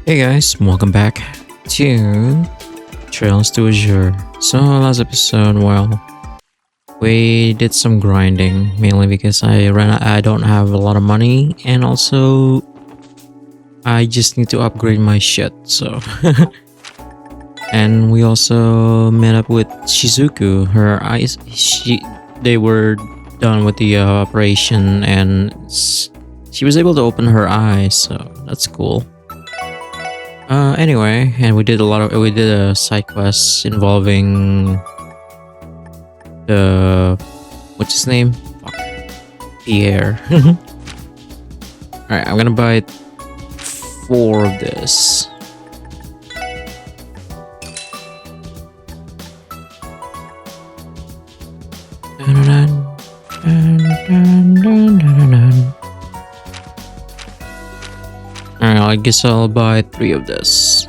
Hey guys, welcome back to Trails to Azure. So last episode, well, we did some grinding mainly because I don't have a lot of money, and also I just need to upgrade my shit. So and we also met up with Shizuku. Her eyes, they were done with the operation, and she was able to open her eyes. So that's cool. Anyway, and we did a side quest involving the what's his name? Fuck. Pierre. Alright, I'm gonna buy 4 of this. Alright, I guess I'll buy 3 of this.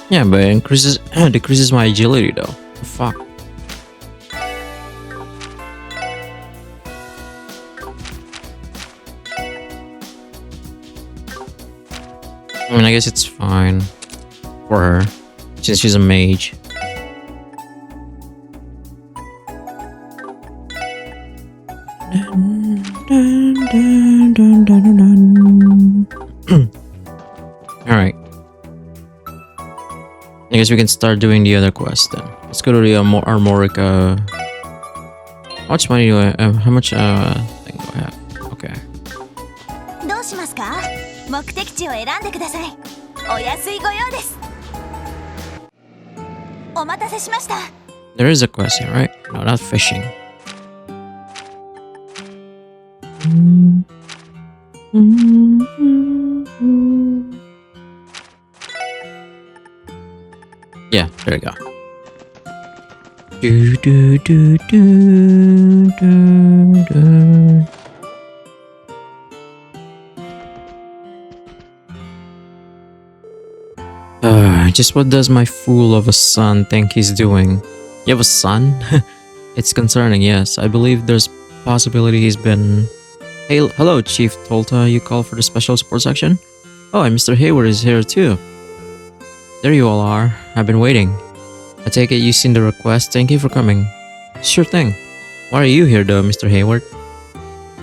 Yeah, but it decreases my agility though. Fuck. I mean, I guess it's fine for her since she's a mage. Alright. I guess we can start doing the other quest then. Let's go to the Armorica. How much money do I have? How much thing do I have? Okay. どうしますか？目的地を選んでください。お安いご用です。お待たせしました。 There is a quest here, right? No, not fishing. Yeah, there we go. Do do do do do do. Just what does my fool of a son think he's doing? You have a son? It's concerning, yes. I believe there's possibility he's been... Hey, hello, Chief Tolta. You called for the special support section? Oh, and Mr. Hayward is here too. There you all are. I've been waiting. I take it you've seen the request. Thank you for coming. Sure thing. Why are you here though, Mr. Hayward?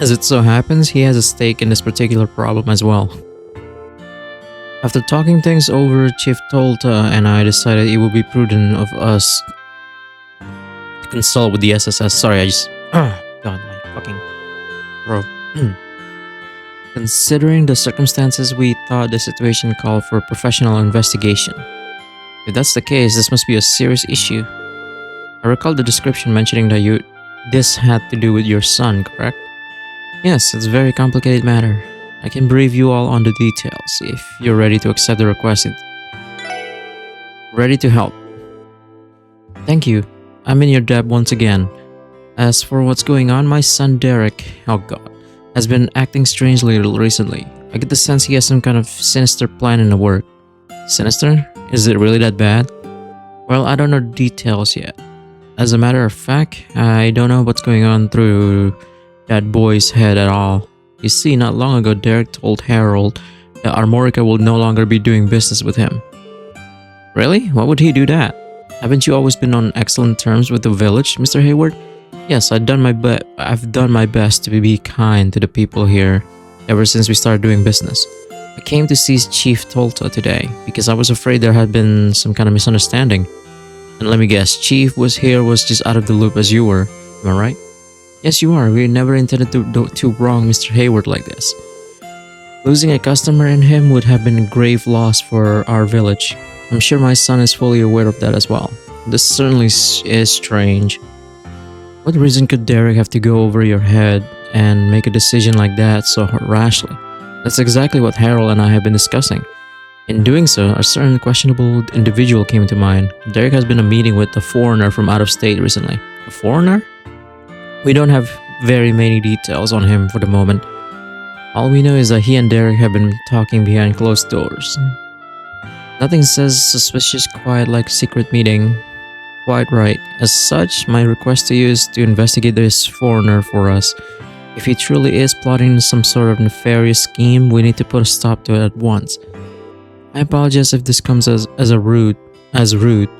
As it so happens, he has a stake in this particular problem as well. After talking things over, Chief Tolta and I decided it would be prudent of us to consult with the SSS. Sorry, I just... God, my fucking throat. Considering the circumstances, we thought the situation called for a professional investigation. If that's the case, this must be a serious issue. I recall the description mentioning that this had to do with your son, correct? Yes, it's a very complicated matter. I can brief you all on the details if you're ready to accept the request. Ready to help. Thank you. I'm in your debt once again. As for what's going on, my son Derek, oh god, has been acting strangely recently. I get the sense he has some kind of sinister plan in the work. Sinister? Is it really that bad? Well, I don't know the details yet. As a matter of fact, I don't know what's going on through that boy's head at all. You see, not long ago, Derek told Harold that Armorica will no longer be doing business with him. Really? Why would he do that? Haven't you always been on excellent terms with the village, Mr. Hayward? Yes, I've done my best to be kind to the people here ever since we started doing business. I came to see Chief Tolta today because I was afraid there had been some kind of misunderstanding. And let me guess, Chief was just out of the loop as you were. Am I right? Yes, you are. We never intended to wrong Mr. Hayward like this. Losing a customer in him would have been a grave loss for our village. I'm sure my son is fully aware of that as well. This certainly is strange. What reason could Derek have to go over your head and make a decision like that so rashly? That's exactly what Harold and I have been discussing. In doing so, a certain questionable individual came to mind. Derek has been in a meeting with a foreigner from out of state recently. A foreigner? We don't have very many details on him for the moment. All we know is that he and Derek have been talking behind closed doors. Nothing says suspicious quite like a secret meeting. Quite right. As such, my request to you is to investigate this foreigner for us. If he truly is plotting some sort of nefarious scheme, we need to put a stop to it at once. I apologize if this comes as rude,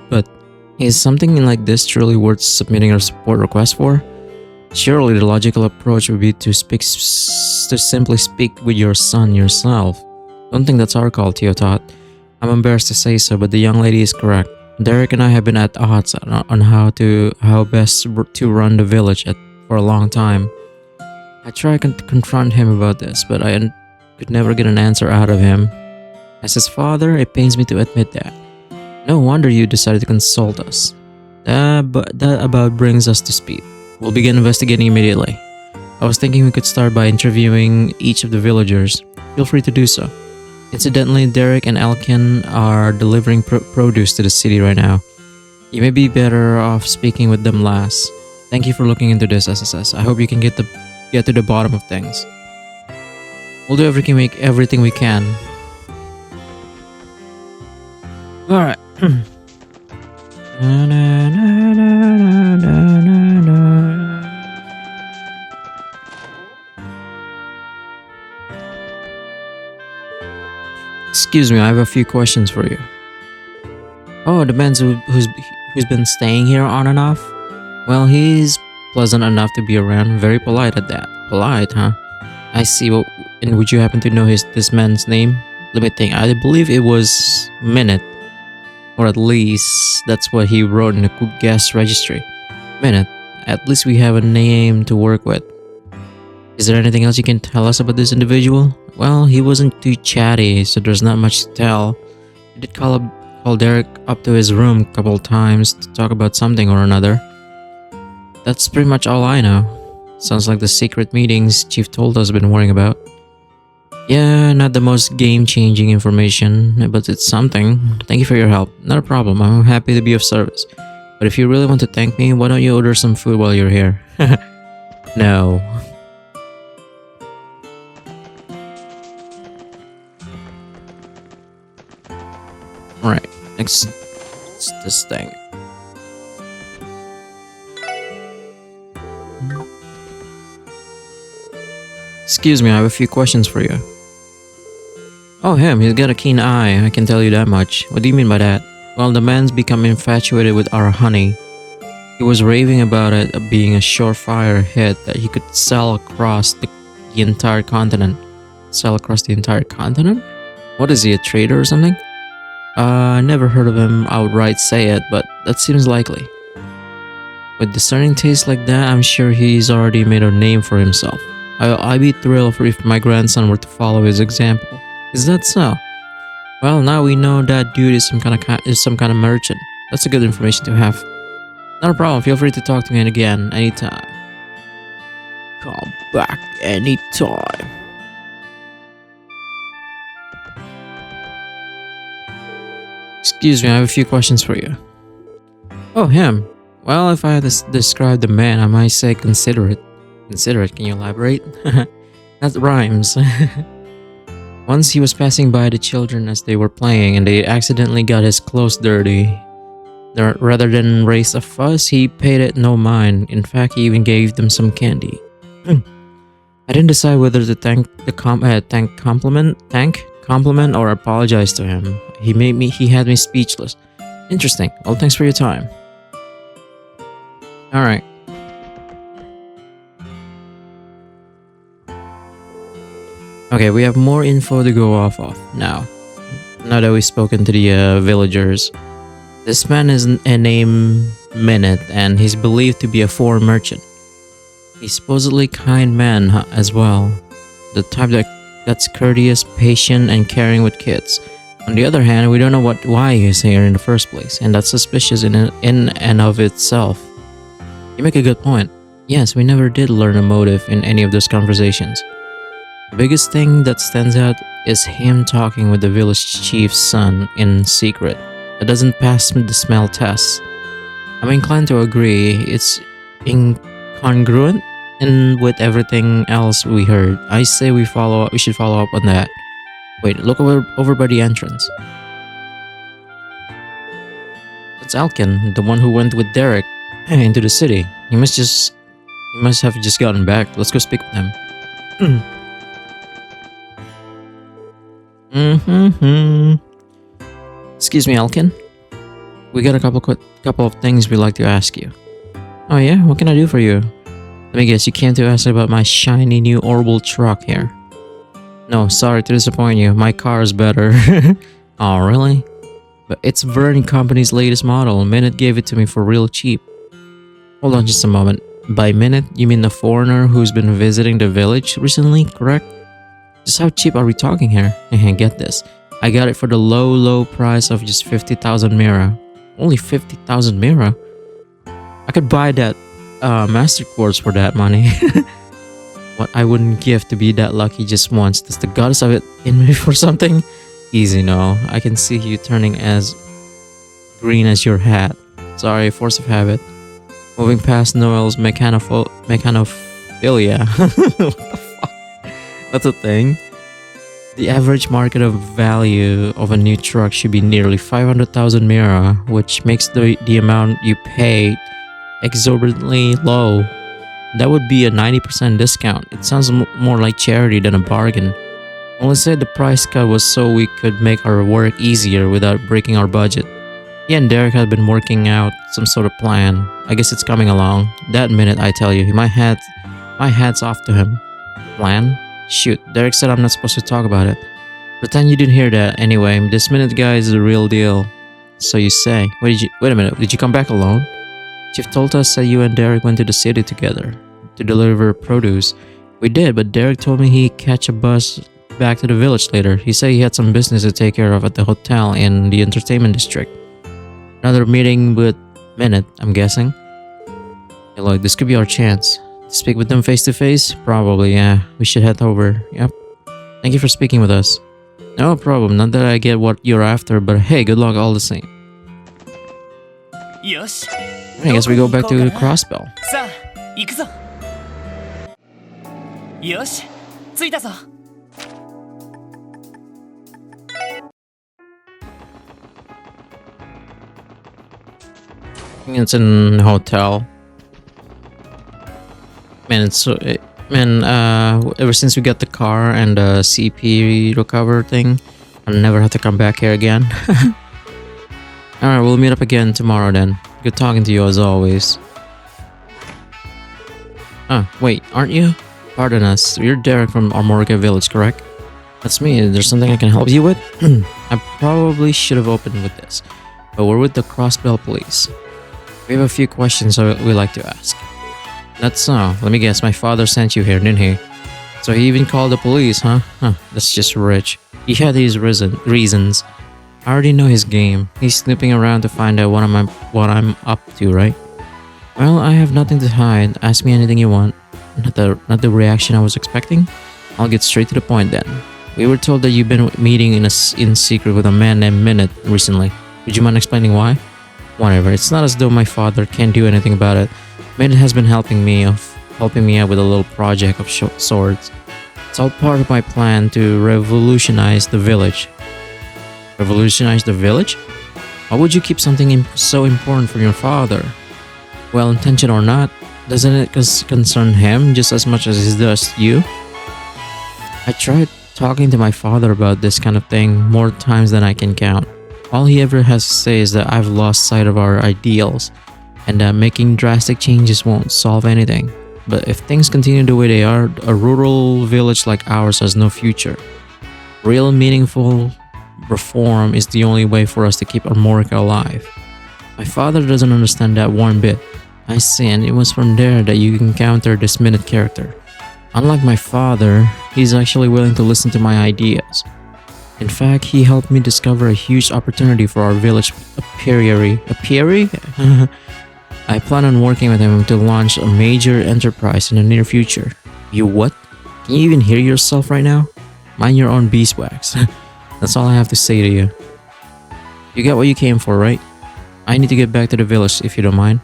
but is something like this truly worth submitting a support request for? Surely the logical approach would be to simply speak with your son yourself. Don't think that's our call, Teotot. I'm embarrassed to say so, but the young lady is correct. Derek and I have been at odds on how best to run the village for a long time. I tried to confront him about this, but I could never get an answer out of him. As his father, it pains me to admit that. No wonder you decided to consult us. But that about brings us to speed. We'll begin investigating immediately. I was thinking we could start by interviewing each of the villagers. Feel free to do so. Incidentally, Derek and Elkin are delivering produce to the city right now. You may be better off speaking with them last. Thank you for looking into this, SSS. I hope you can get to the bottom of things. We'll do everything we can. Alright. Excuse me, I have a few questions for you. Oh, the man who's been staying here on and off? Well, he's pleasant enough to be around, very polite at that. Polite, huh? I see. Well, and would you happen to know this man's name? Let me think. I believe it was Minute. Or at least, that's what he wrote in the guest registry. Minute. At least we have a name to work with. Is there anything else you can tell us about this individual? Well, he wasn't too chatty, so there's not much to tell. He did call Derek up to his room a couple times to talk about something or another. That's pretty much all I know. Sounds like the secret meetings Chief told us been worrying about. Yeah, not the most game-changing information, but it's something. Thank you for your help. Not a problem, I'm happy to be of service. But if you really want to thank me, why don't you order some food while you're here? No. Alright, next it's this thing. Excuse me, I have a few questions for you. Oh, him, he's got a keen eye, I can tell you that much. What do you mean by that? Well, the man's become infatuated with our honey. He was raving about it being a surefire hit that he could sell across the entire continent. Sell across the entire continent? What is he, a trader or something? I never heard of him outright say it, but that seems likely. With discerning taste like that, I'm sure he's already made a name for himself. I'd be thrilled if my grandson were to follow his example. Is that so? Well, now we know that dude is some kind of merchant. That's a good information to have. Not a problem. Feel free to talk to me again, anytime. Come back anytime. Excuse me, I have a few questions for you. Oh, him. Well, if I had to describe the man, I might say considerate. Considerate, can you elaborate? That rhymes. Once he was passing by the children as they were playing and they accidentally got his clothes dirty. Rather than raise a fuss, he paid it no mind. In fact, he even gave them some candy. I didn't decide whether to thank compliment or apologize to him. He had me speechless. Interesting. Well, thanks for your time. Alright. Okay, we have more info to go off of now. Now that we've spoken to the villagers. This man is named Minute, and he's believed to be a foreign merchant. He's supposedly kind man as well. The type that that's courteous, patient, and caring with kids. On the other hand, we don't know why he's here in the first place, and that's suspicious in and of itself. You make a good point. Yes, we never did learn a motive in any of those conversations. The biggest thing that stands out is him talking with the village chief's son in secret. That doesn't pass the smell test. I'm inclined to agree. It's incongruent with everything else we heard. I say we should follow up on that. Wait, look over by the entrance. That's Alkin, the one who went with Derek into the city. He must have just gotten back. Let's go speak with him. Excuse me, Alkin. We got a couple of things we'd like to ask you. Oh yeah? What can I do for you? Let me guess, you came to ask about my shiny new orbital truck here. No, sorry to disappoint you. My car is better. Oh, really? But it's Verne Company's latest model. Minute gave it to me for real cheap. Hold on just a moment. By Minute, you mean the foreigner who's been visiting the village recently, correct? Just how cheap are we talking here? Get this. I got it for the low price of just 50,000 mira. Only 50,000 mira? I could buy that master course for that money. What I wouldn't give to be that lucky just once. Does the goddess of it in me for something? Easy, no. I can see you turning as green as your hat. Sorry, force of habit. Moving past Noel's mechanophilia. What the fuck? That's a thing. The average market of value of a new truck should be nearly 500,000 mira, which makes the amount you pay exorbitantly low. That would be a 90% discount. It sounds more like charity than a bargain. Only said the price cut was so we could make our work easier without breaking our budget. He and Derek had been working out some sort of plan. I guess it's coming along. That Minute, I tell you, my hat's off to him. Plan? Shoot, Derek said I'm not supposed to talk about it. Pretend you didn't hear that. Anyway, this Minute guy is the real deal. So you say. Wait a minute, did you come back alone? Chief told us that you and Derek went to the city together to deliver produce. We did, but Derek told me he'd catch a bus back to the village later. He said he had some business to take care of at the hotel in the entertainment district. Another meeting with Minute, I'm guessing. Hey, look, this could be our chance. To speak with them face to face? Probably, yeah. We should head over. Yep. Thank you for speaking with us. No problem, not that I get what you're after, but hey, good luck all the same. I guess we go back to the crossbell. さあ行くぞよし着いたぞ It's an hotel. Man, ever since we got the car and the CP recover thing, I'll never have to come back here again. Alright, we'll meet up again tomorrow then. Good talking to you as always. Wait, aren't you? Pardon us, you're Derek from Armorica Village, correct? That's me. Is there something I can help you with? I probably should have opened with this, but we're with the Crossbell Police. We have a few questions we'd like to ask. That's so. Let me guess, my father sent you here, didn't he? So he even called the police, huh? That's just rich. He had his reasons. I already know his game. He's snooping around to find out what I'm up to, right? Well, I have nothing to hide. Ask me anything you want. Not the reaction I was expecting. I'll get straight to the point then. We were told that you've been meeting in secret with a man named Minute recently. Would you mind explaining why? Whatever. It's not as though my father can't do anything about it. Minute has been helping me out with a little project of sorts. It's all part of my plan to revolutionize the village. Revolutionize the village? Why would you keep something so important from your father? Well, intention or not, doesn't it concern him just as much as it does you? I tried talking to my father about this kind of thing more times than I can count. All he ever has to say is that I've lost sight of our ideals and that making drastic changes won't solve anything. But if things continue the way they are, a rural village like ours has no future. Real meaningful reform is the only way for us to keep Armorica alive. My father doesn't understand that one bit. I see, and it was from there that you encountered this Minute character. Unlike my father, He's actually willing to listen to my ideas. In fact, he helped me discover a huge opportunity for our village apiary. Apiary? I plan on working with him to launch a major enterprise in the near future. You what? Can you even hear yourself right now? Mind your own beeswax. That's all I have to say to you. You got what you came for, right? I need to get back to the village if you don't mind.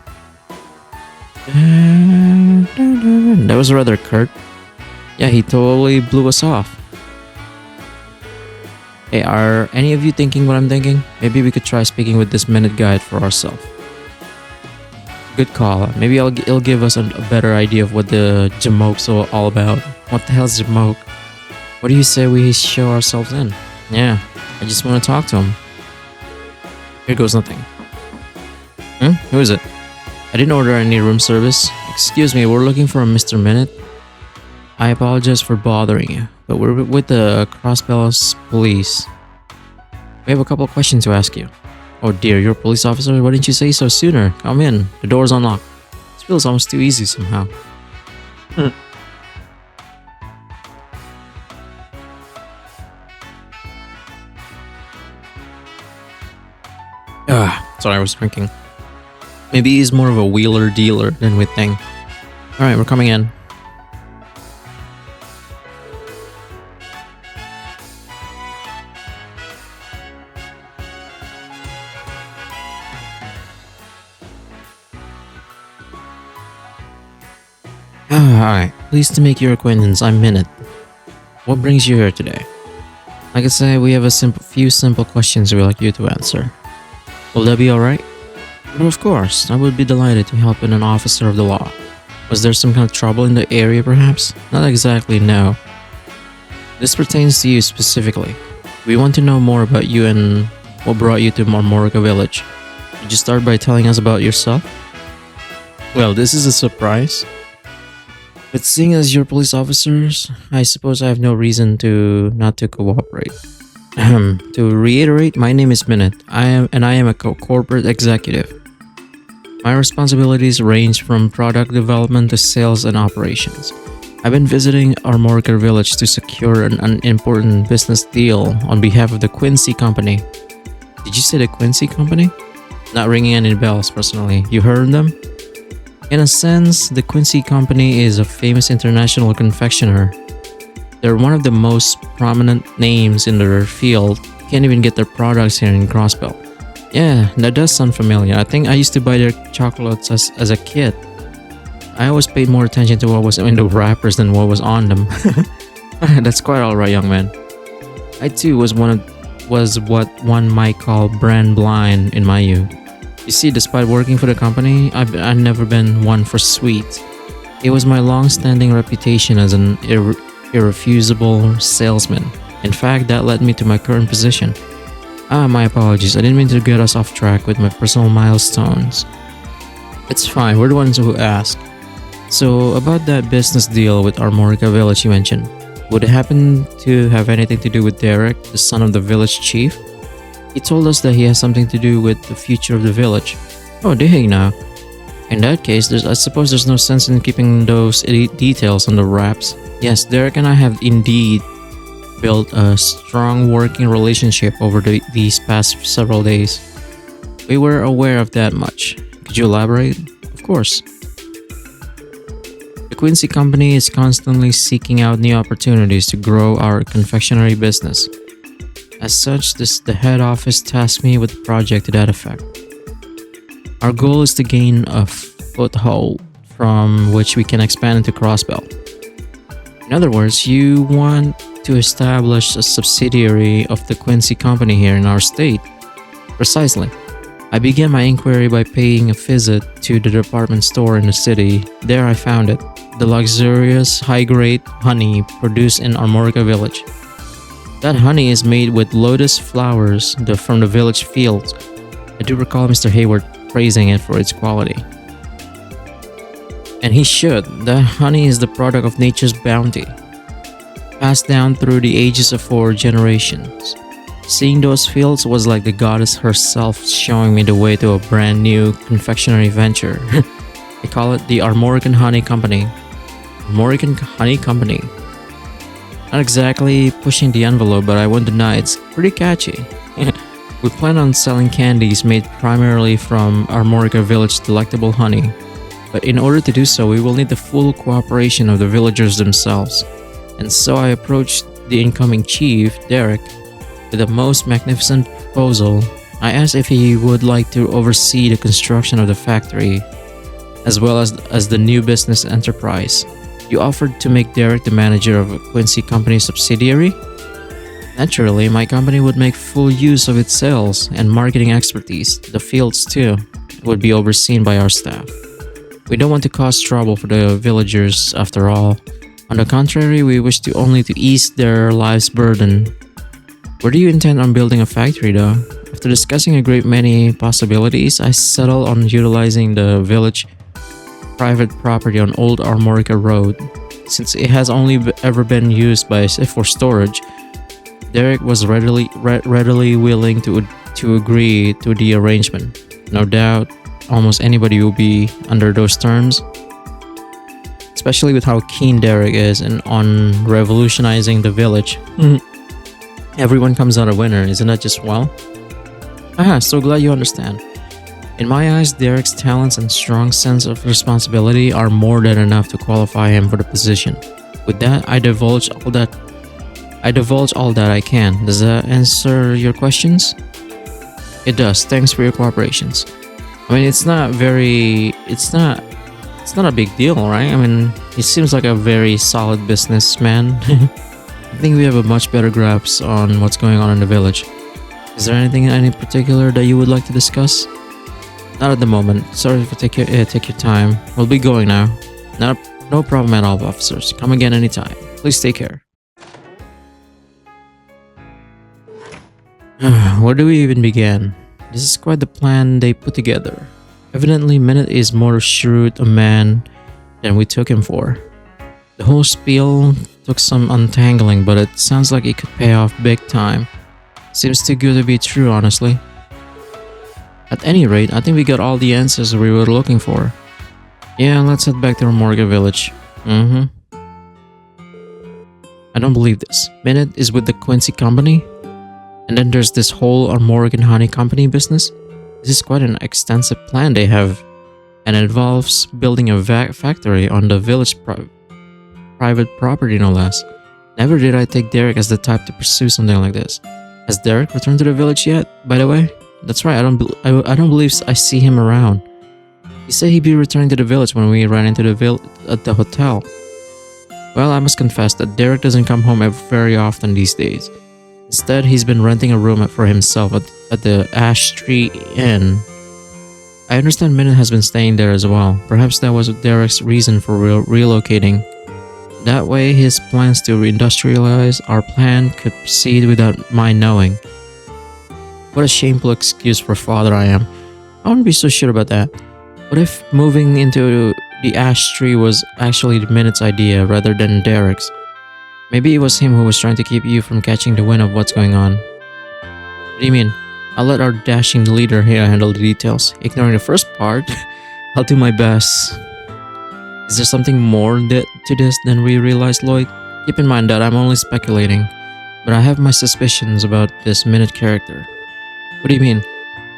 That was rather curt. Yeah, he totally blew us off. Hey, are any of you thinking what I'm thinking? Maybe we could try speaking with this minute guide for ourselves. Good call. Maybe it'll give us a better idea of what the Jamoke's all about. What the hell's Jamoke? What do you say we show ourselves in? Yeah, I just want to talk to him. Here goes nothing. Who is it? I didn't order any room service. Excuse me, we're looking for a Mr. Minute. I apologize for bothering you, but we're with the Crossbells police. We have a couple of questions to ask you. Oh dear, you're a police officer? Why didn't you say so sooner? Come in, the door's unlocked. This feels almost too easy somehow. Sorry, I was drinking. Maybe he's more of a wheeler dealer than we think. Alright, we're coming in. Alright, pleased to make your acquaintance. I'm Minute. What brings you here today? Like I said, we have a few simple questions we'd like you to answer. Will that be alright? Well, of course, I would be delighted to help an officer of the law. Was there some kind of trouble in the area perhaps? Not exactly, no. This pertains to you specifically. We want to know more about you and what brought you to Marmorica Village. Could you start by telling us about yourself? Well, this is a surprise. But seeing as you're police officers, I suppose I have no reason to not to cooperate. To reiterate, my name is Minute. I am a corporate executive. My responsibilities range from product development to sales and operations. I've been visiting Armorica Village to secure an important business deal on behalf of the Quincy Company. Did you say the Quincy Company? Not ringing any bells personally. You heard of them? In a sense, the Quincy Company is a famous international confectioner. They're one of the most prominent names in their field. Can't even get their products here in Crossbell. Yeah, that does sound familiar. I think I used to buy their chocolates as a kid. I always paid more attention to what was in the wrappers than what was on them. That's quite alright, young man. I too was what one might call brand blind in my youth. You see, despite working for the company, I've never been one for sweets. It was my long-standing reputation as an irrefusable salesman. In fact, that led me to my current position. My apologies. I didn't mean to get us off track with my personal milestones. It's fine. We're the ones who asked. So, about that business deal with Armorica Village you mentioned, would it happen to have anything to do with Derek, the son of the village chief? He told us that he has something to do with the future of the village. Oh, did he now? In that case, I suppose there's no sense in keeping those details on the wraps. Yes, Derek and I have indeed built a strong working relationship over these past several days. We were aware of that much. Could you elaborate? Of course. The Quincy Company is constantly seeking out new opportunities to grow our confectionery business. As such, the head office tasked me with a project to that effect. Our goal is to gain a foothold from which we can expand into Crossbell. In other words, you want to establish a subsidiary of the Quincy Company here in our state. Precisely. I began my inquiry by paying a visit to the department store in the city. There I found it, the luxurious high-grade honey produced in Armorica Village. That honey is made with lotus flowers from the village fields. I do recall Mr. Hayward praising it for its quality. And he should. That honey is the product of nature's bounty, passed down through the ages of 4 generations. Seeing those fields was like the goddess herself showing me the way to a brand new confectionery venture. They call it the Armorican Honey Company. Armorican Honey Company. Not exactly pushing the envelope, but I won't deny it's pretty catchy. We plan on selling candies made primarily from Armorica Village delectable honey. But in order to do so, we will need the full cooperation of the villagers themselves. And so I approached the incoming chief, Derek, with the most magnificent proposal. I asked if he would like to oversee the construction of the factory, as well as the new business enterprise. You offered to make Derek the manager of a Quincy company subsidiary? Naturally, my company would make full use of its sales and marketing expertise. The fields, too, would be overseen by our staff. We don't want to cause trouble for the villagers, after all. On the contrary, we wish to only to ease their lives' burden. Where do you intend on building a factory, though? After discussing a great many possibilities, I settled on utilizing the village private property on Old Armorica Road. Since it has only ever been used for storage, Derek was readily willing to agree to the arrangement. No doubt, almost anybody will be under those terms, especially with how keen Derek is on revolutionizing the village. Everyone comes out a winner, isn't that just well? So glad you understand. In my eyes, Derek's talents and strong sense of responsibility are more than enough to qualify him for the position. With that, I divulge all that I can. Does that answer your questions? It does. Thanks for your cooperations. I mean, it's not a big deal, right? I mean, he seems like a very solid businessman. I think we have a much better grasp on what's going on in the village. Is there anything in any particular that you would like to discuss? Not at the moment. Sorry for take your time. We'll be going now. No problem at all, officers. Come again anytime. Please take care. Where do we even begin? This is quite the plan they put together. Evidently, Minute is more shrewd a man than we took him for. The whole spiel took some untangling, but it sounds like it could pay off big time. Seems too good to be true, honestly. At any rate, I think we got all the answers we were looking for. Yeah, let's head back to Armorica Village. I don't believe this. Minute is with the Quincy company? And then there's this whole Armorican Honey Company business? This is quite an extensive plan they have, and it involves building a factory on the village private property, no less. Never did I take Derek as the type to pursue something like this. Has Derek returned to the village yet, by the way? That's right, I don't believe I see him around. He said he'd be returning to the village when we ran into at the hotel. Well, I must confess that Derek doesn't come home very often these days. Instead, he's been renting a room for himself at the Ash Tree Inn. I understand Minute has been staying there as well. Perhaps that was Derek's reason for relocating. That way, his plans to reindustrialize our plan could proceed without my knowing. What a shameful excuse for a father I am. I wouldn't be so sure about that. What if moving into the Ash Tree was actually Minute's idea rather than Derek's? Maybe it was him who was trying to keep you from catching the wind of what's going on. What do you mean? I'll let our dashing leader here handle the details. Ignoring the first part, I'll do my best. Is there something more to this than we realized, Lloyd? Keep in mind that I'm only speculating, but I have my suspicions about this Minute character. What do you mean?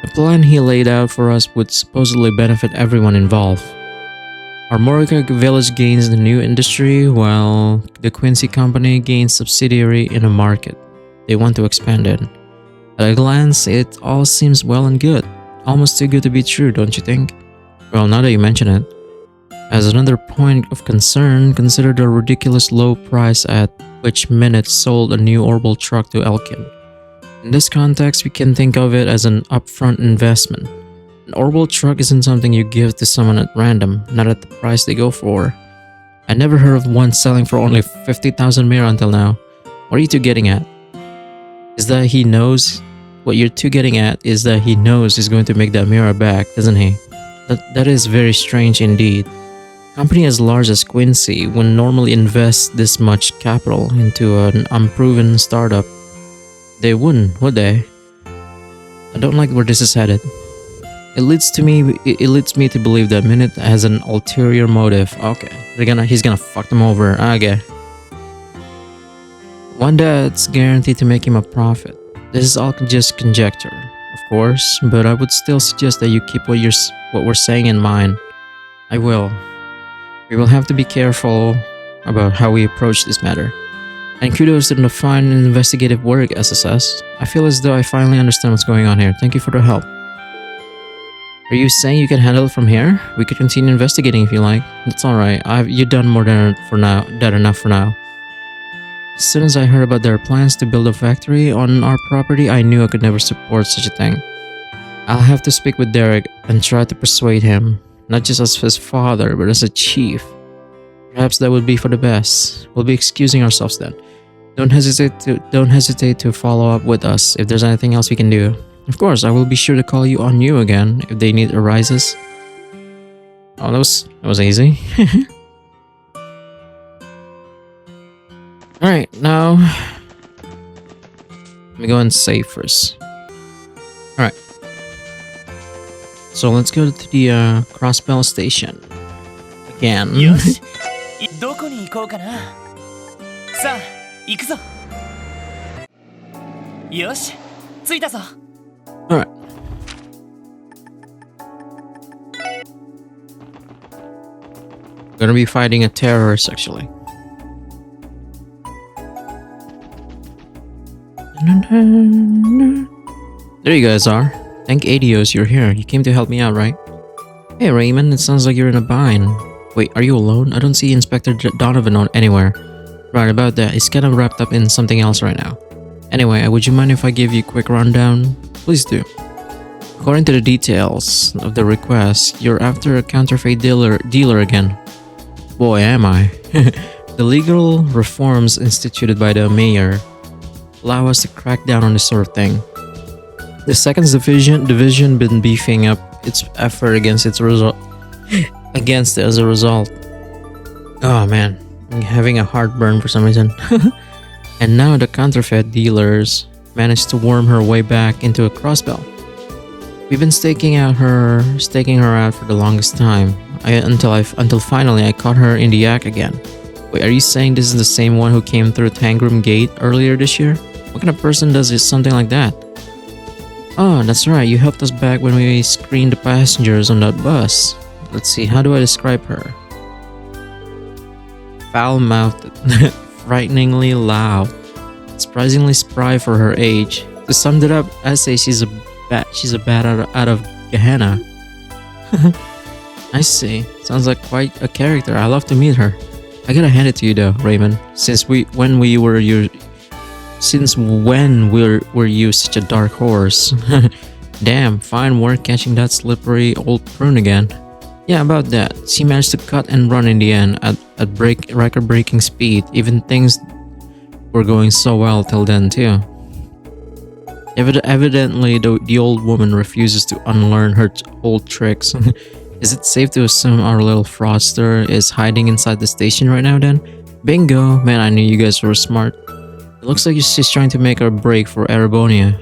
The plan he laid out for us would supposedly benefit everyone involved. Armorica Village gains the new industry, while the Quincy company gains subsidiary in a market they want to expand in. At a glance, it all seems well and good. Almost too good to be true, don't you think? Well, now that you mention it. As another point of concern, consider the ridiculous low price at which Minute sold a new Orbital truck to Elkin. In this context, we can think of it as an upfront investment. An Orbital truck isn't something you give to someone at random, not at the price they go for. I never heard of one selling for only 50,000 mira until now. What are you two getting at? What you're two getting at is that he knows he's going to make that mira back, doesn't he? That is very strange indeed. A company as large as Quincy would normally invest this much capital into an unproven startup. They wouldn't, would they? I don't like where this is headed. It leads me to believe that Minute has an ulterior motive. Okay, he's gonna fuck them over. Okay. One that's guaranteed to make him a profit. This is all just conjecture, of course, but I would still suggest that you keep what we're saying in mind. I will. We will have to be careful about how we approach this matter. And kudos to the fine investigative work, SSS. I feel as though I finally understand what's going on here. Thank you for the help. Are you saying you can handle it from here? We could continue investigating if you like. That's alright. You've done more than enough for now. As soon as I heard about their plans to build a factory on our property, I knew I could never support such a thing. I'll have to speak with Derek and try to persuade him, not just as his father, but as a chief. Perhaps that would be for the best. We'll be excusing ourselves then. Don't hesitate to follow up with us if there's anything else we can do. Of course, I will be sure to call you on you again if the need arises. Oh, that was easy. Alright, now let me go and save first. Alright. So let's go to the Crossbell station. Again. よしどこに行こうかなさあ行くぞよし着いたぞ Alright. Gonna be fighting a terrorist actually. There you guys are. Thank Adios, you're here. You came to help me out, right? Hey Raymond, it sounds like you're in a bind. Wait, are you alone? I don't see Inspector Donovan anywhere. Right about that, he's kind of wrapped up in something else right now. Anyway, would you mind if I give you a quick rundown? Please do. According to the details of the request, you're after a counterfeit dealer again. Boy, am I. The legal reforms instituted by the mayor allow us to crack down on this sort of thing. The second division been beefing up its effort against it as a result. Oh man, I'm having a heartburn for some reason. And now the counterfeit dealers managed to worm her way back into a Crossbell. We've been staking her out for the longest time, until finally I caught her in the act again. Wait, are you saying this is the same one who came through Tangram Gate earlier this year? What kind of person does something like that? Oh, that's right, you helped us back when we screened the passengers on that bus. Let's see, how do I describe her? Foul-mouthed, frighteningly loud, surprisingly spry for her age. To sum it up, I say she's a bat out of Gehenna. I see. Sounds like quite a character. I love to meet her. I gotta hand it to you though, Raymond. Since when were you such a dark horse? Damn, fine work catching that slippery old prune again. Yeah, about that. She managed to cut and run in the end at record-breaking speed. Even things were going so well till then too. Evidently, the old woman refuses to unlearn her old tricks. Is it safe to assume our little fraudster is hiding inside the station right now then? Bingo! Man, I knew you guys were smart. It looks like she's trying to make a break for Erebonia.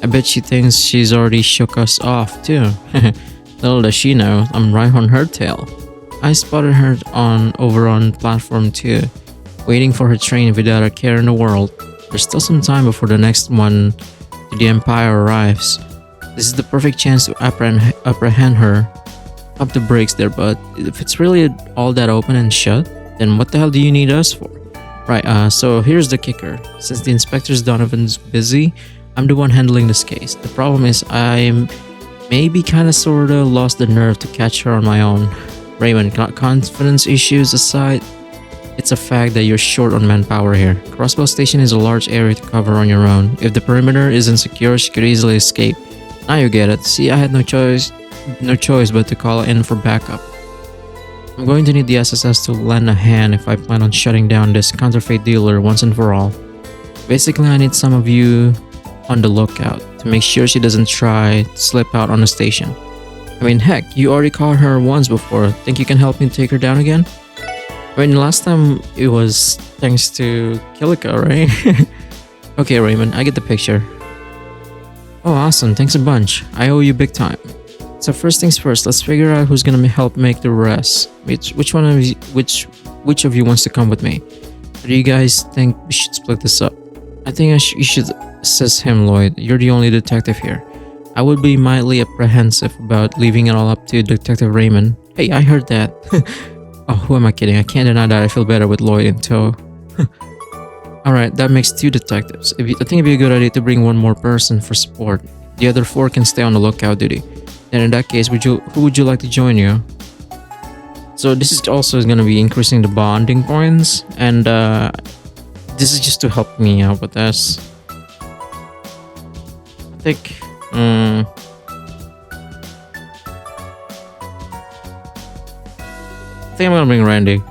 I bet she thinks she's already shook us off too. Little does she know, I'm right on her tail. I spotted her over on platform 2, waiting for her train without a care in the world. There's still some time before the next one to the Empire arrives. This is the perfect chance to apprehend her. Pump the brakes there, but if it's really all that open and shut, then what the hell do you need us for? Right, so here's the kicker. Since the Inspector Donovan's busy, I'm the one handling this case. The problem is I maybe kinda sorta lost the nerve to catch her on my own. Raymond, confidence issues aside, it's a fact that you're short on manpower here. Crossbell Station is a large area to cover on your own. If the perimeter isn't secure, she could easily escape. Now you get it. See, I had no choice but to call in for backup. I'm going to need the SSS to lend a hand if I plan on shutting down this counterfeit dealer once and for all. Basically, I need some of you on the lookout to make sure she doesn't try to slip out on the station. I mean, heck, you already caught her once before. Think you can help me take her down again? I mean, last time it was thanks to Kilika, right? Okay, Raymond, I get the picture. Oh, awesome. Thanks a bunch. I owe you big time. So first things first, let's figure out who's gonna help make the rest. Which of you wants to come with me? Or do you guys think we should split this up? I think you should assist him, Lloyd. You're the only detective here. I would be mildly apprehensive about leaving it all up to Detective Raymond. Hey, I heard that. Oh, who am I kidding? I can't deny that I feel better with Lloyd in tow. Alright, that makes 2 detectives. I think it'd be a good idea to bring one more person for support. The other 4 can stay on the lookout duty. Then in that case, who would you like to join you? So this is also going to be increasing the bonding points, and this is just to help me out with this. I think I think I'm gonna bring Randy.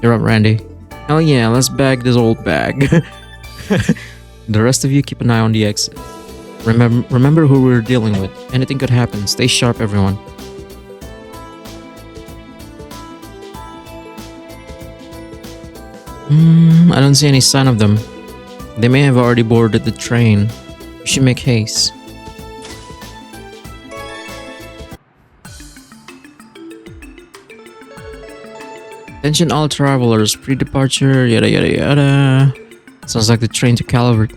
You're up, Randy. Hell yeah, let's bag this old bag. The rest of you keep an eye on the exit. Remember who we're dealing with. Anything could happen. Stay sharp, everyone. I don't see any sign of them. They may have already boarded the train. We should make haste. Attention all travelers, pre-departure, yada yada yada. Sounds like the train to Calvert.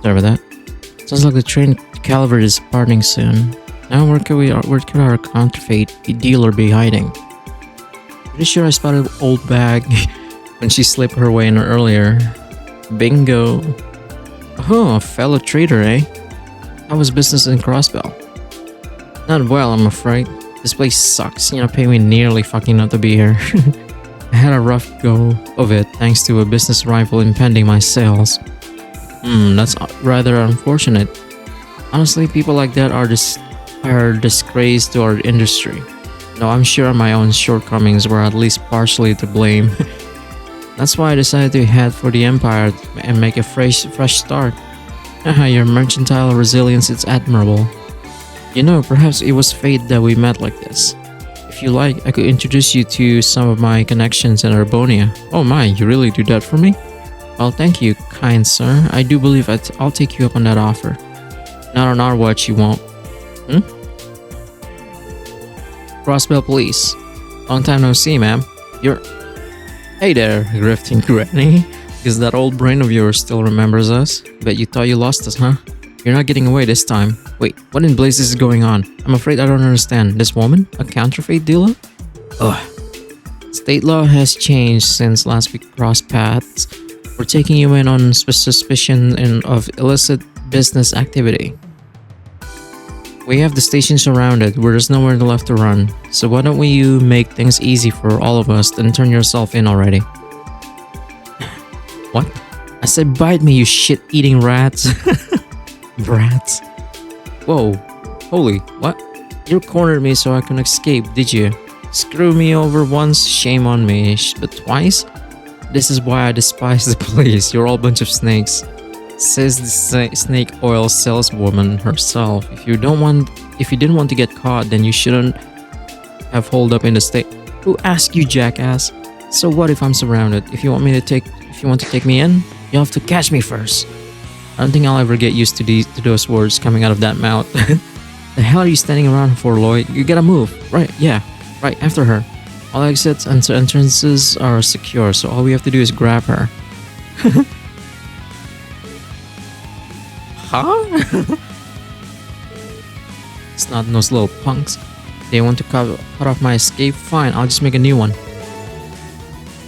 Sorry about that. Sounds like the train to Calvert is departing soon. Now where could our counterfeit dealer be hiding? Pretty sure I spotted an old bag when she slipped her way in earlier. Bingo. Oh, a fellow trader, eh? How was business in Crossbell? Not well, I'm afraid. This place sucks. Pay me nearly fucking not to be here. I had a rough go of it thanks to a business rival impeding my sales. That's rather unfortunate. Honestly, people like that are a disgrace to our industry. No, I'm sure my own shortcomings were at least partially to blame. That's why I decided to head for the Empire and make a fresh start. Your mercantile resilience is admirable. Perhaps it was fate that we met like this. If you like, I could introduce you to some of my connections in Urbonia. Oh my, you really do that for me? Well, thank you, kind sir. I do believe I'll take you up on that offer. Not on our watch, you won't. Crossbell Police. Long time no see, ma'am. Hey there, grifting granny. Because that old brain of yours still remembers us. Bet you thought you lost us, huh? You're not getting away this time. Wait, what in blazes is going on? I'm afraid I don't understand. This woman? A counterfeit dealer? Ugh. State law has changed since last we crossed paths. We're taking you in on suspicion of illicit business activity. We have the station surrounded, where there's nowhere left to run. So why don't you make things easy for all of us and turn yourself in already? What? I said bite me, you shit-eating rats. Brats. Whoa. Holy, what? You cornered me so I couldn't escape, did you? Screw me over once, shame on me. But twice? This is why I despise the police. You're all a bunch of snakes. Says the snake oil saleswoman herself. If you didn't want to get caught, then you shouldn't have holed up in the state. Who asked you, jackass? So what if I'm surrounded? If you want to take me in, you'll have to catch me first. I don't think I'll ever get used to those words coming out of that mouth. The hell are you standing around for, Lloyd? You gotta move. Right, yeah. Right, after her. All exits and entrances are secure, so all we have to do is grab her. Huh? It's not those little punks. They want to cut off my escape? Fine, I'll just make a new one.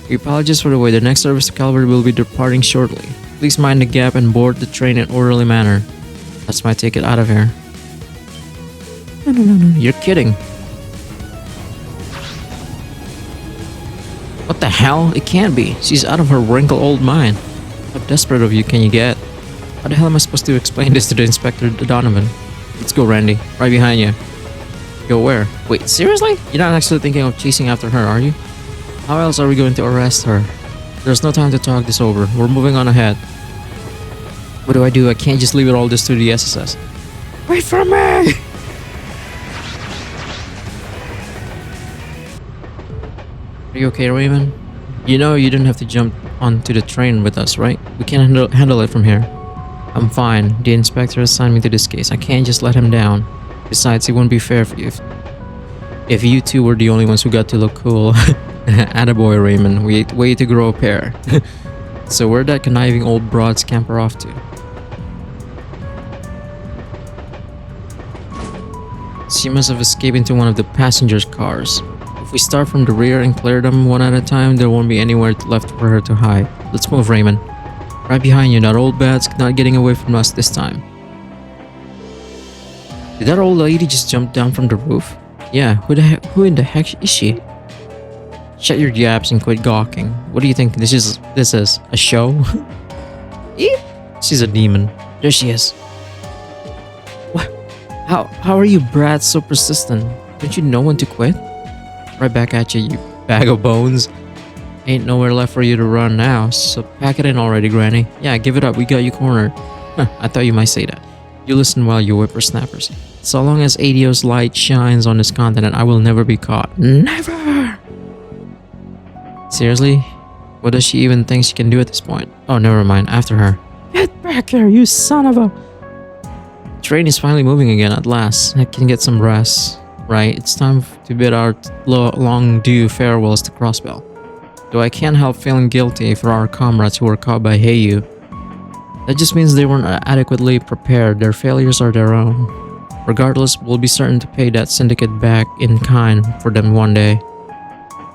We apologize for the wait. The next service to Calvary will be departing shortly. Please mind the gap and board the train in orderly manner. That's my ticket out of here. No. You're kidding. What the hell? It can't be. She's out of her wrinkled old mind. How desperate of you can you get? How the hell am I supposed to explain this to the Inspector Donovan? Let's go, Randy. Right behind you. Go where? Wait, seriously? You're not actually thinking of chasing after her, are you? How else are we going to arrest her? There's no time to talk this over. We're moving on ahead. What do? I can't just leave it all this to the SSS. Wait for me! Are you okay, Raymond? You didn't have to jump onto the train with us, right? We can handle it from here. I'm fine. The inspector assigned me to this case. I can't just let him down. Besides, it wouldn't be fair for you if you two were the only ones who got to look cool. Attaboy, Raymond. Way to grow a pair. So where'd that conniving old broad scamper off to? She must have escaped into one of the passengers' cars. If we start from the rear and clear them one at a time, there won't be anywhere left for her to hide. Let's move, Raymond. Right behind you, that old bat's not getting away from us this time. Did that old lady just jump down from the roof? Yeah, who in the heck is she? Shut your yaps and quit gawking. What do you think this is a show? Eep. She's a demon. There she is. What? How are you brats so persistent? Don't you know when to quit? Right back at you, you bag of bones. Ain't nowhere left for you to run now, so pack it in already, Granny. Yeah, give it up, we got you cornered. I thought you might say that. You listen while you whippersnappers. So long as ADO's light shines on this continent, I will never be caught. Never! Seriously? What does she even think she can do at this point? Oh, never mind, after her. Get back here, you son of a... Train is finally moving again at last. I can get some rest. Right, it's time to bid our long due farewells to Crossbell. Though I can't help feeling guilty for our comrades who were caught by Heiyu. That just means they weren't adequately prepared. Their failures are their own. Regardless, we'll be certain to pay that syndicate back in kind for them one day.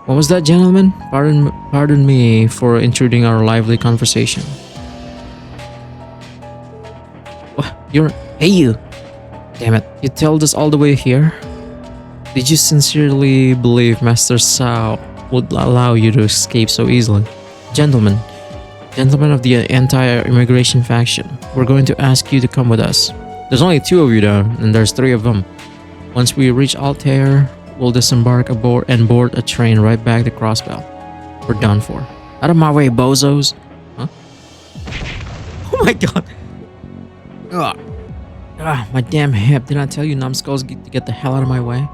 What was that, gentlemen? Pardon me for intruding our lively conversation. What? You're Heiyu? Damn it, you tailed us all the way here? Did you sincerely believe Master Sao would allow you to escape so easily? Gentlemen of the anti-immigration faction, we're going to ask you to come with us. There's only 2 of you though, and there's 3 of them. Once we reach Altair, we'll disembark aboard and board a train right back to Crossbell. We're done for. Out of my way, bozos! Huh? Oh my god! Ugh. My damn hip. Did I tell you numbskulls to get the hell out of my way?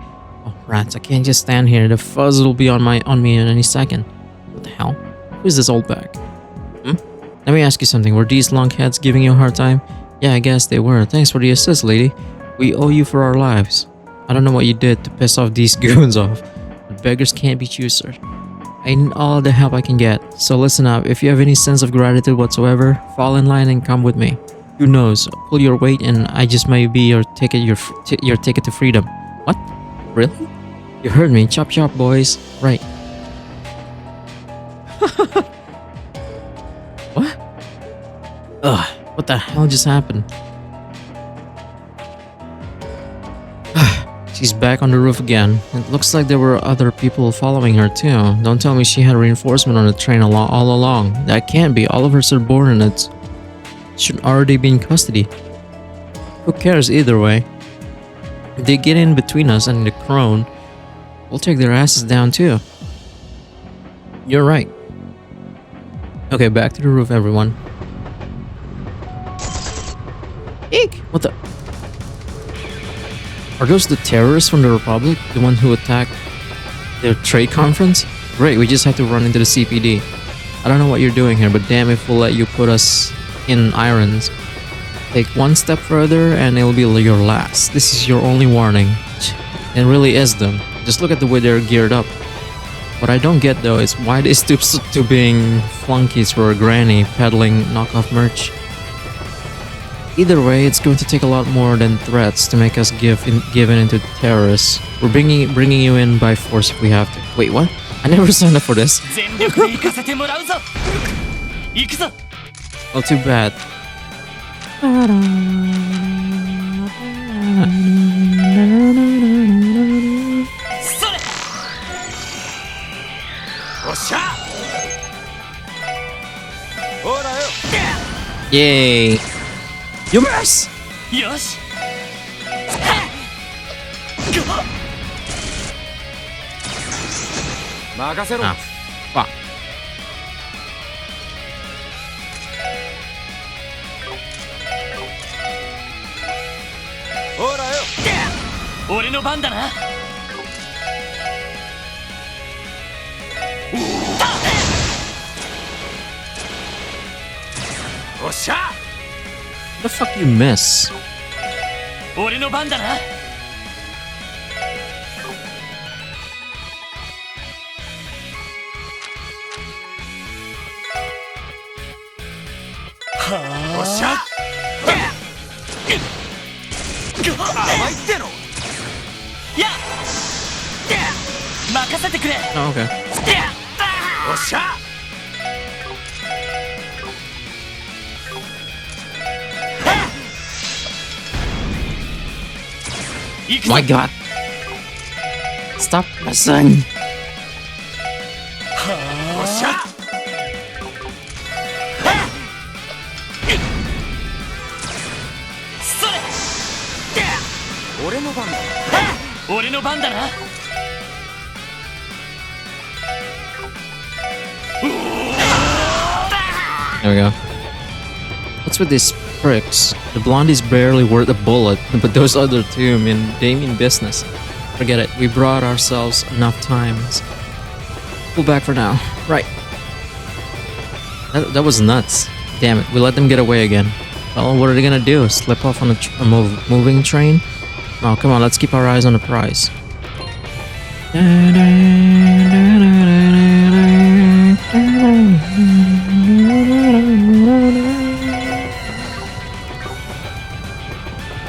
Oh, rats, I can't just stand here. The fuzz will be on me in any second. What the hell? Who is this old bag? Let me ask you something. Were these lunkheads giving you a hard time? Yeah, I guess they were. Thanks for the assist, lady. We owe you for our lives. I don't know what you did to piss off these goons off, but beggars can't be choosers. I need all the help I can get, so listen up. If you have any sense of gratitude whatsoever, fall in line and come with me. Who knows? Pull your weight and I just may be your ticket to freedom. What? Really? You heard me. Chop chop, boys. Right. What? Ugh, what the hell just happened? She's back on the roof again. It looks like there were other people following her too. Don't tell me she had reinforcement on the train all along. That can't be. All of her subordinates should already be in custody. Who cares either way? If they get in between us and the crone, we'll take their asses down too. You're right. Okay, back to the roof, everyone. Eek! What the? Are those the terrorists from the Republic? The ones who attacked their trade conference? Great, we just have to run into the CPD. I don't know what you're doing here, but damn if we'll let you put us in irons. Take one step further and it'll be your last. This is your only warning. It really is them. Just look at the way they're geared up. What I don't get though is why they stoop to being flunkies for a granny peddling knockoff merch. Either way, it's going to take a lot more than threats to make us give in into terrorists. We're bringing you in by force if we have to. Wait, what? I never signed up for this. Well, too bad. Yay! You miss! Yosh! Ah, fuck. Ore no ban da na. おっしゃ What the fuck you miss? 俺の番だなおっしゃ甘いってのや任せてくれ Oh, okay. おっしゃ行くぞ My god. Stop messing. おっしゃそれ俺の番だ俺の番だな There we go. What's with these pricks? The blondie's barely worth a bullet, but those other two, they mean business. Forget it. We brought ourselves enough times. Pull back for now. Right. That was nuts. Damn it. We let them get away again. Well, what are they gonna do? Slip off on a moving train? Oh, come on. Let's keep our eyes on the prize.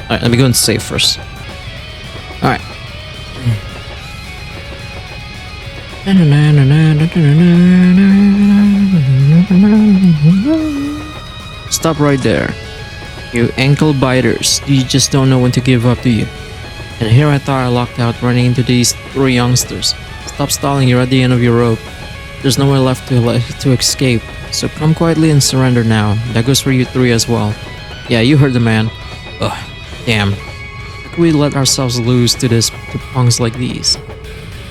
Alright, let me go and save first. Alright. Stop right there. You ankle biters. You just don't know when to give up, do you? And here I thought I locked out running into these three youngsters. Stop stalling, you're at the end of your rope. There's nowhere left to escape. So come quietly and surrender now. That goes for you three as well. Yeah, you heard the man. Ugh, damn. How can we let ourselves lose to punks like these?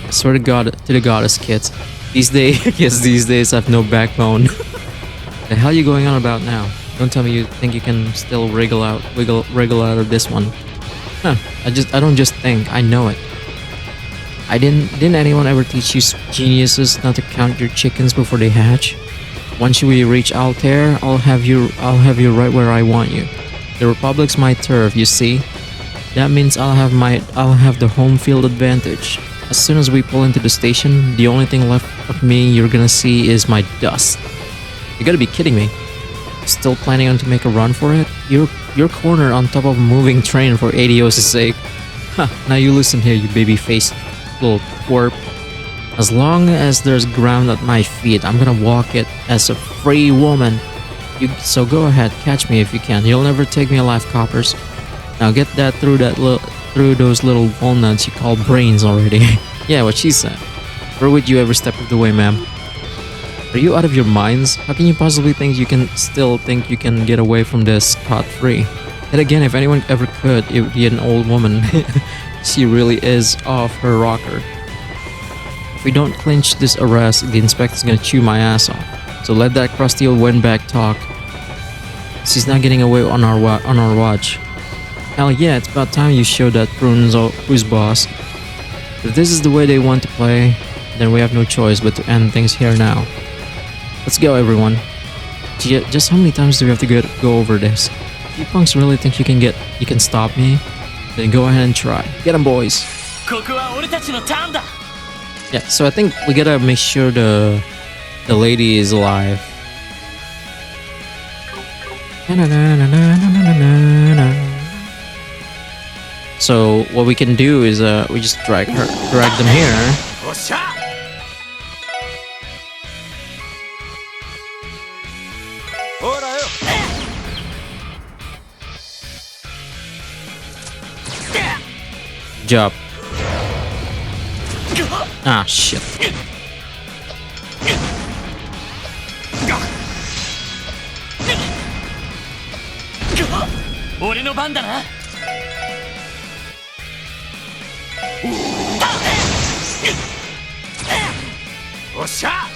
I swear to God, to the goddess kids. These days I have no backbone. The hell are you going on about now? Don't tell me you think you can still wriggle out of this one. Huh, I don't just think, I know it. Didn't anyone ever teach you geniuses not to count your chickens before they hatch? Once we reach Altair, I'll have you right where I want you. The Republic's my turf, you see? That means I'll have the home field advantage. As soon as we pull into the station, the only thing left of me you're gonna see is my dust. You gotta be kidding me. Still planning on to make a run for it? You're cornered on top of a moving train for ADO's sake. Huh, now you listen here, you baby-faced little twerp. As long as there's ground at my feet, I'm gonna walk it as a free woman. So go ahead, catch me if you can. You'll never take me alive, coppers. Now get that through those little walnuts you call brains already. Yeah, what she said. Where would you every step of the way, ma'am? Are you out of your minds? How can you possibly think you can get away from this scot-free? And again, if anyone ever could, it would be an old woman. She really is off her rocker. If we don't clinch this arrest, the inspector's gonna chew my ass off. So let that crusty old windbag talk. She's not getting away on our watch. Hell yeah, it's about time you showed that prunes who's boss. If this is the way they want to play, then we have no choice but to end things here now. Let's go, everyone. Just how many times do we have to go over this? If you punks really think you can stop me, then go ahead and try. Get 'em, boys. ここは俺たちのターンだ Yeah, so I think we gotta make sure the lady is alive. So what we can do is we just drag them here. おっしゃ ほらよ Job. Ah, shit. 俺の番だなおっしゃ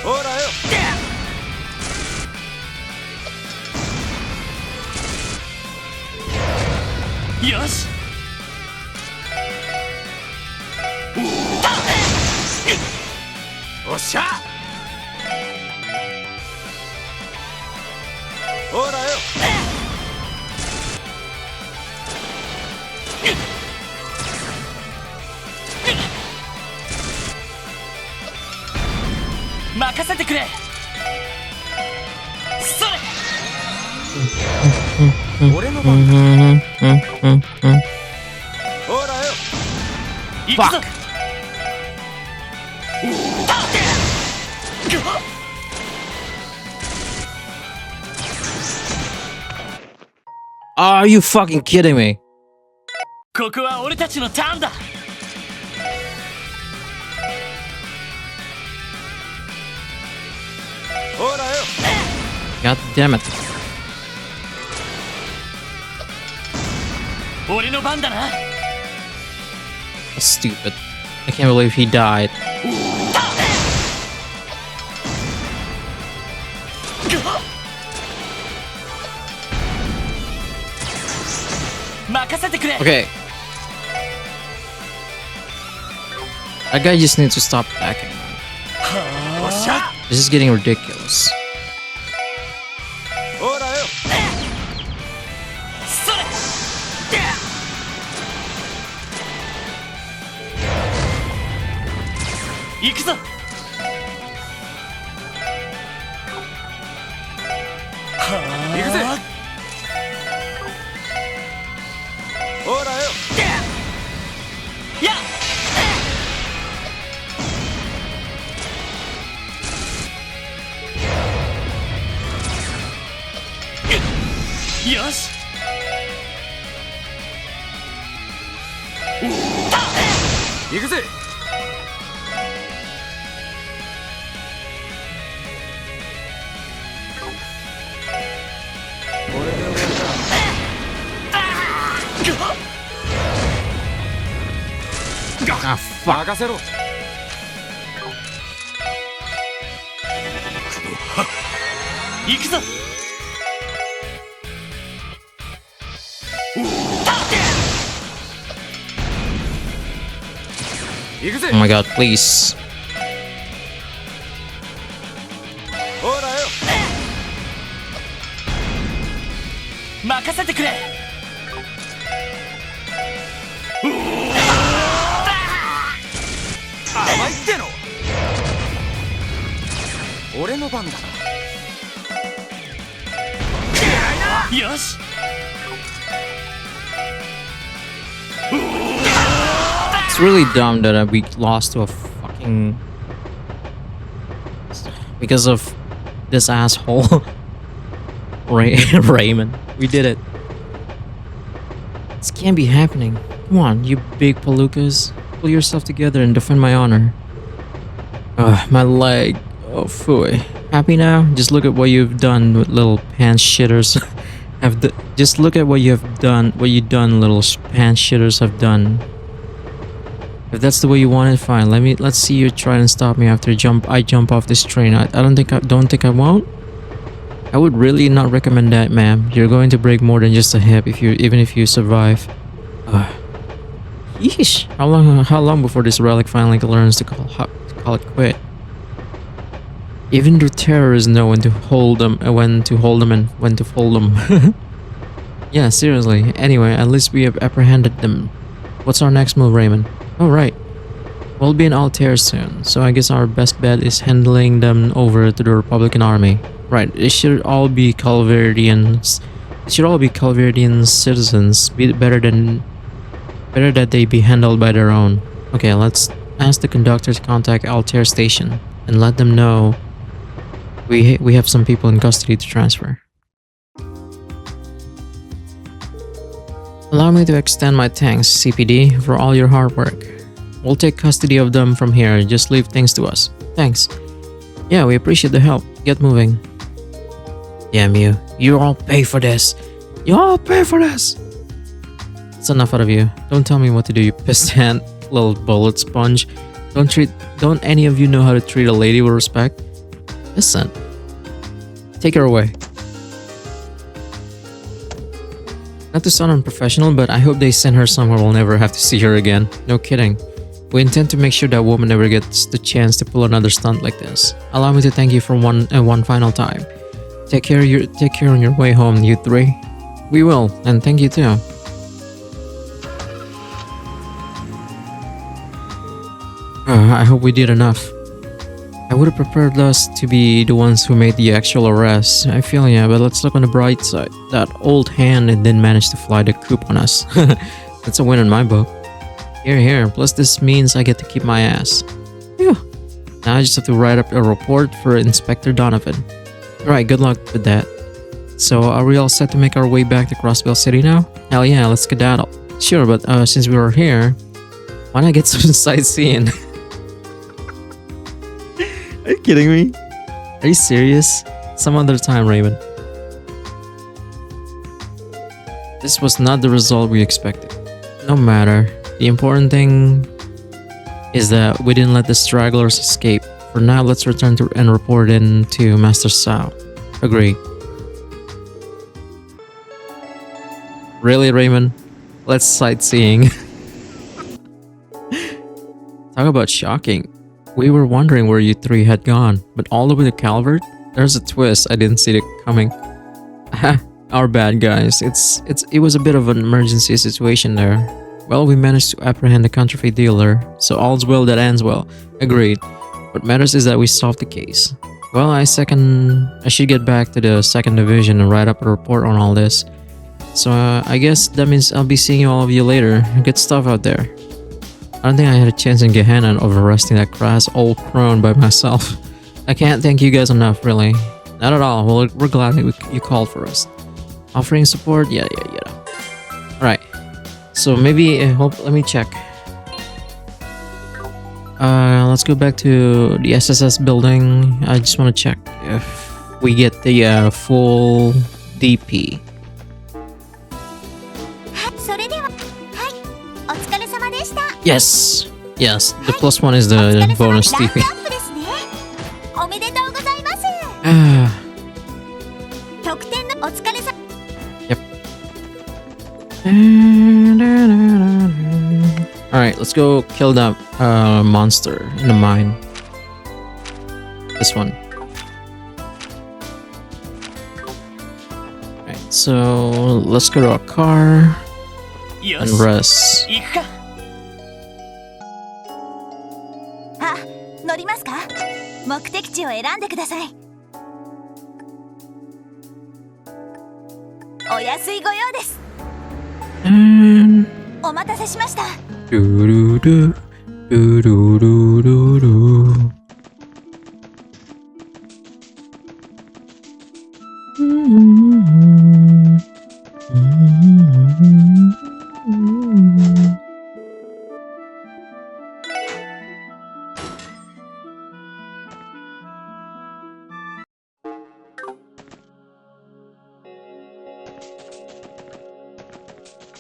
ほらよ よしおっしゃほらよ任せてくれそれ俺の番だほらよ行くぞ Are you fucking kidding me? ここは俺たちのターンだ God damn it. 俺の番だな That's stupid. I can't believe he died. 任せてくれ Okay. That guy just needs to stop backing. おっしゃ This is getting ridiculous. ほらよそれ行くぞ行くぜほらよやっよし行くぜこれで終わりだ Ah, fuck. 任せろ行くぞ行くぜ Oh my god, please. ほらよ任せてくれ甘いっての俺の番だよし It's really dumb that we lost to a fucking... Because of this asshole. Raymond. We did it. This can't be happening. Come on, you big palookas. Pull yourself together and defend my honor. Ugh, my leg. Oh, phooey. Happy now? Just look at what you've done, little pants shitters. Just look at what you have done. What you done, little pants shitters have done. If that's the way you want it, fine. Let's see you try and stop me after I jump off this train. I don't think I won't. I would really not recommend that, ma'am. You're going to break more than just a hip even if you survive. Yeesh. How long before this relic finally learns to call it quit? Even the terrorists know when to hold them and when to fold them. Yeah, seriously. Anyway, at least we have apprehended them. What's our next move, Raymond? Oh, right. We'll be in Altair soon, so I guess our best bet is handling them over to the Republican army. Right, it should all be Calverdians. It should all be Calverdian citizens. Better that they be handled by their own. Okay, let's ask the conductor to contact Altair Station and let them know we have some people in custody to transfer. Allow me to extend my thanks, CPD, for all your hard work. We'll take custody of them from here. Just leave things to us. Thanks. Yeah, we appreciate the help. Get moving. Damn you. You all pay for this. You all pay for this. That's enough out of you. Don't tell me what to do, you pissed hand, little bullet sponge. Don't any of you know how to treat a lady with respect? Listen. Take her away. Not to sound unprofessional, but I hope they send her somewhere we'll never have to see her again. No kidding. We intend to make sure that woman never gets the chance to pull another stunt like this. Allow me to thank you for one final time. Take care on your way home, you three. We will, and thank you too. I hope we did enough. I would have preferred us to be the ones who made the actual arrest. I feel yeah, but let's look on the bright side. That old hand didn't manage to fly the coop on us. That's a win in my book. Here. Plus this means I get to keep my ass. Phew. Now I just have to write up a report for Inspector Donovan. Alright, good luck with that. So are we all set to make our way back to Crossbell City now? Hell yeah, let's skedaddle. Sure, but since we were here, why not get some sightseeing? Are you kidding me? Are you serious? Some other time, Raven. This was not the result we expected. No matter. The important thing is that we didn't let the stragglers escape. For now, let's return to and report in to Master Sao. Agreed. Really, Raymond? Let's sightseeing. Talk about shocking. We were wondering where you three had gone, but all the way to Calvert? There's a twist. I didn't see it coming. Our bad, guys. It was a bit of an emergency situation there. Well, we managed to apprehend the counterfeit dealer, so all's well that ends well. Agreed. What matters is that we solved the case. Well, I should get back to the 2nd Division and write up a report on all this. So I guess that means I'll be seeing all of you later. Good stuff out there. I don't think I had a chance in Gehenna of arresting that crass old crone by myself. I can't thank you guys enough, really. Not at all. Well, we're glad that you called for us. Offering support? Yeah. Alright. So maybe, let me check. Let's go back to the SSS building. I just want to check if we get the full DP. それでは、はい、お疲れ様でした。 Yes, the plus one is the bonus ラン DP. クアップですね。おめでとうございます。 得点のお疲れ様。 Alright, let's go kill that monster in the mine. This one. Alright, so let's go to our car よ and し rest. 行くか。あ、乗りますか？目的地を選んでください。お安いご用です。 And お待たせしました。 doo doo doo doo doo doo doo.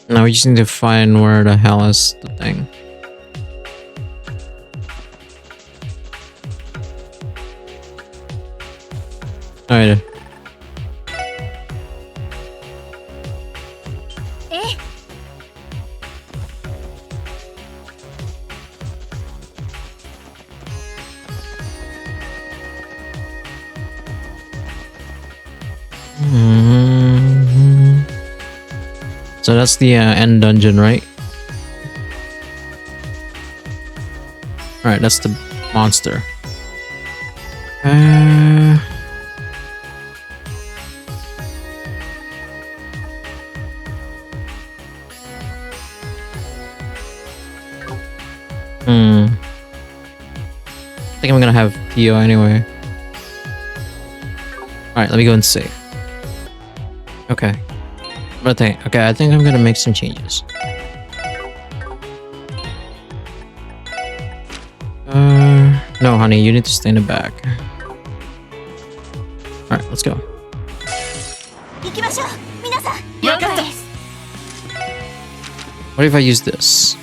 Now we just need to find where the hell is the thing. Alright. え、 So that's the end dungeon, right? Alright, that's the monster. I think I'm gonna have Theo anyway. Alright, let me go and save. Okay. But I think I'm gonna make some changes. No, honey, you need to stay in the back. Alright, let's go. 行きましょう。皆さん、了解です。 What if I use this?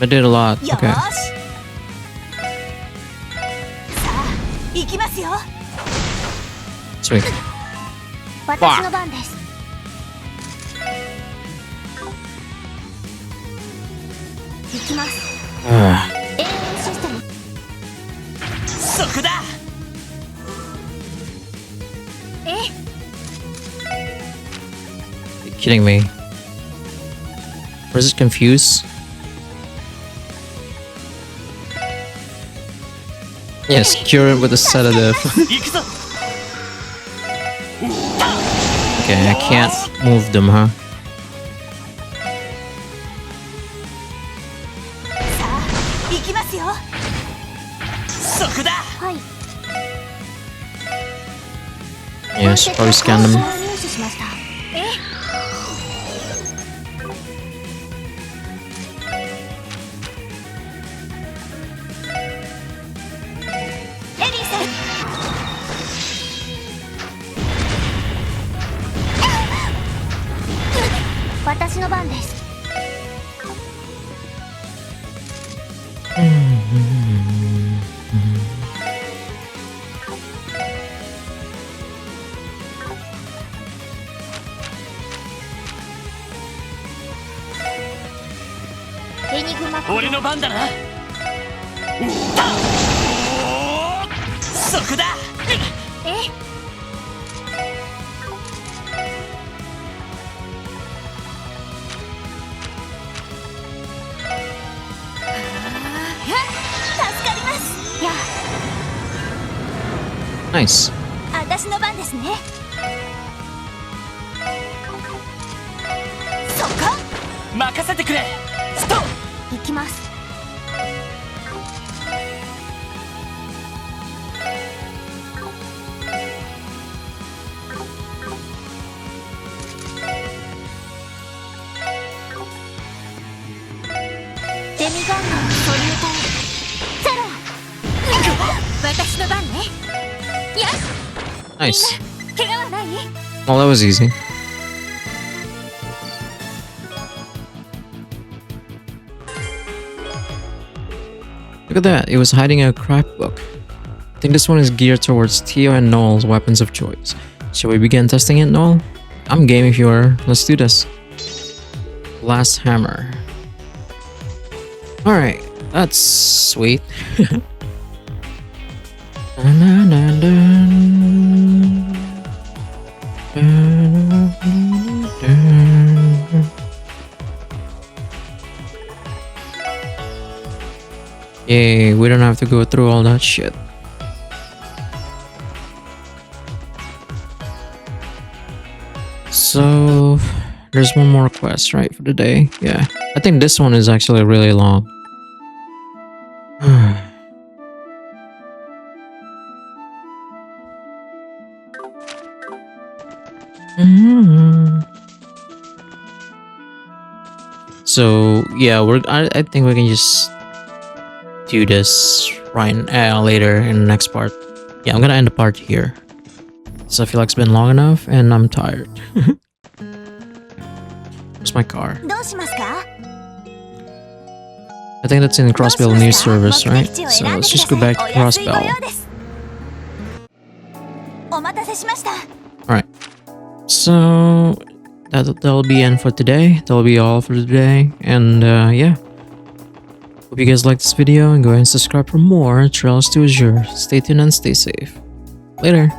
I did a lot. よーし。 Okay. さあ、行きますよ。 Sweet. 私の番です。行きます。 Ah, 援援システム。そこだ。 you kidding me? Or is it confused? Yes, cure it with a sedative. 行くぞ。 Okay, I can't move them, huh? さあ行きますよ。そこだ。はい。 Yes, probably scan them. 入手しました。エリーさん。私の番です。エニグマ。俺の番だな。そこだ。助かります。やあ、 Nice. 私の番ですね。そこ。任せてくれ。ストップ。行きます。デミガンガンソリューターゼロ。私の番ね。やっ、 Nice. 怪我はない？ Well, that was easy. Look at that, it was hiding a scrapbook. I think this one is geared towards Theo and Noel's weapons of choice. Shall we begin testing it, Noel? I'm game if you are. Let's do this. Blast hammer. Alright, that's sweet. Yay, we don't have to go through all that shit. So, there's one more quest, right, for the day? Yeah. I think this one is actually really long. So, yeah, I think we can just do this right later in the next part. Yeah, I'm gonna end the part here. So I feel like it's been long enough and I'm tired. Where's my car? どうしますか？ I think that's in Crossbell News Service, right? So let's just go back to Crossbell. お待たせしました。 Alright. So that'll be end for today. That'll be all for today. And yeah. Hope you guys liked this video and go ahead and subscribe for more Trails to Azure. Stay tuned and stay safe. Later.